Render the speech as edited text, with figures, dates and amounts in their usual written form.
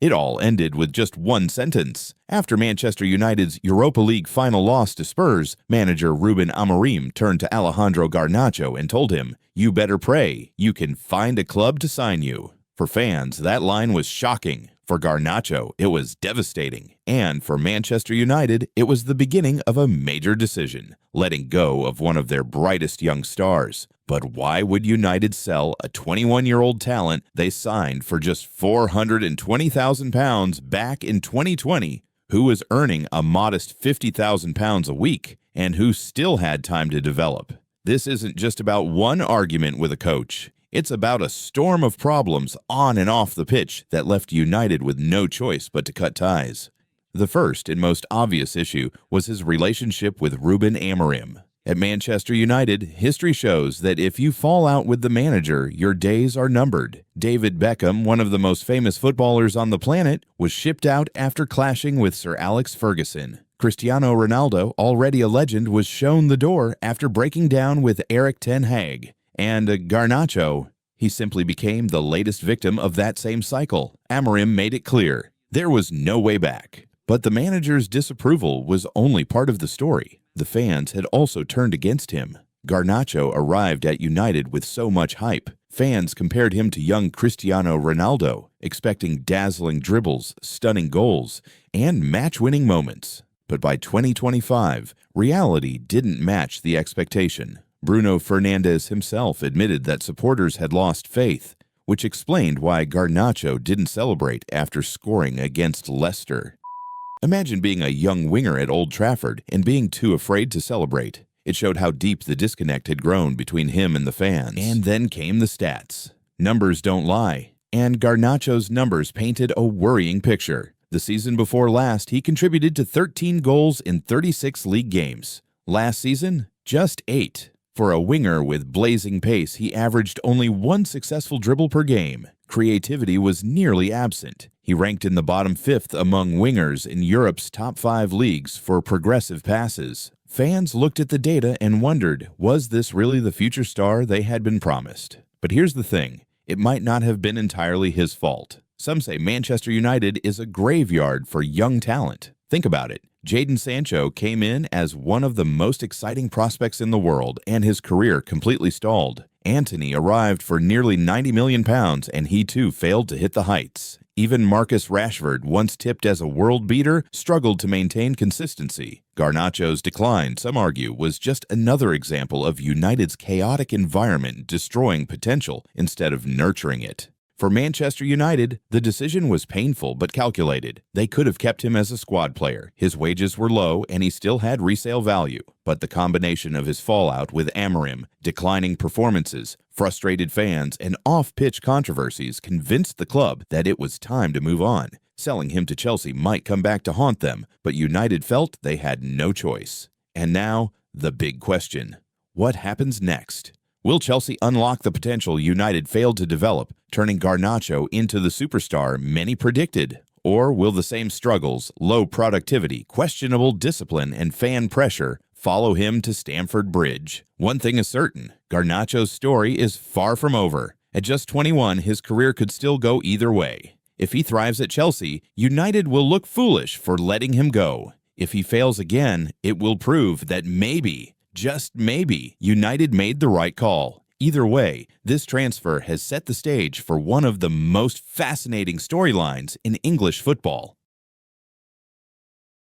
It all ended with just one sentence. After Manchester United's Europa League final loss to Spurs, manager Ruben Amorim turned to Alejandro Garnacho and told him, "You better pray you can find a club to sign you." For fans, that line was shocking. For Garnacho, it was devastating. And for Manchester United, it was the beginning of a major decision, letting go of one of their brightest young stars. But why would United sell a 21-year-old talent they signed for just £420,000 back in 2020, who was earning a modest £50,000 a week, and who still had time to develop? This isn't just about one argument with a coach. It's about a storm of problems on and off the pitch that left United with no choice but to cut ties. The first and most obvious issue was his relationship with Ruben Amorim. At Manchester United, history shows that if you fall out with the manager, your days are numbered. David Beckham, one of the most famous footballers on the planet, was shipped out after clashing with Sir Alex Ferguson. Cristiano Ronaldo, already a legend, was shown the door after breaking down with Erik ten Hag. And Garnacho, he simply became the latest victim of that same cycle. Amorim made it clear there was no way back. But the manager's disapproval was only part of the story. The fans had also turned against him. Garnacho arrived at United with so much hype. Fans compared him to young Cristiano Ronaldo, expecting dazzling dribbles, stunning goals, and match-winning moments. But by 2025, reality didn't match the expectation. Bruno Fernandes himself admitted that supporters had lost faith, which explained why Garnacho didn't celebrate after scoring against Leicester. Imagine being a young winger at Old Trafford and being too afraid to celebrate. It showed how deep the disconnect had grown between him and the fans. And then came the stats. Numbers don't lie, and Garnacho's numbers painted a worrying picture. The season before last, he contributed to 13 goals in 36 league games. Last season, just 8. For a winger with blazing pace, he averaged only one successful dribble per game. Creativity was nearly absent. He ranked in the bottom 5th among wingers in Europe's top 5 leagues for progressive passes. Fans looked at the data and wondered, was this really the future star they had been promised? But here's the thing, it might not have been entirely his fault. Some say Manchester United is a graveyard for young talent. Think about it. Jadon Sancho came in as one of the most exciting prospects in the world, and his career completely stalled. Antony arrived for nearly £90 million, and he too failed to hit the heights. Even Marcus Rashford, once tipped as a world beater, struggled to maintain consistency. Garnacho's decline, some argue, was just another example of United's chaotic environment destroying potential instead of nurturing it. For Manchester United, the decision was painful but calculated. They could have kept him as a squad player. His wages were low and he still had resale value. But the combination of his fallout with Amorim, declining performances, frustrated fans, and off-pitch controversies convinced the club that it was time to move on. Selling him to Chelsea might come back to haunt them, but United felt they had no choice. And now, the big question. What happens next? Will Chelsea unlock the potential United failed to develop, turning Garnacho into the superstar many predicted? Or will the same struggles, low productivity, questionable discipline, and fan pressure follow him to Stamford Bridge? One thing is certain, Garnacho's story is far from over. At just 21, his career could still go either way. If he thrives at Chelsea, United will look foolish for letting him go. If he fails again, it will prove that maybe, just maybe, United made the right call. Either way, this transfer has set the stage for one of the most fascinating storylines in English football.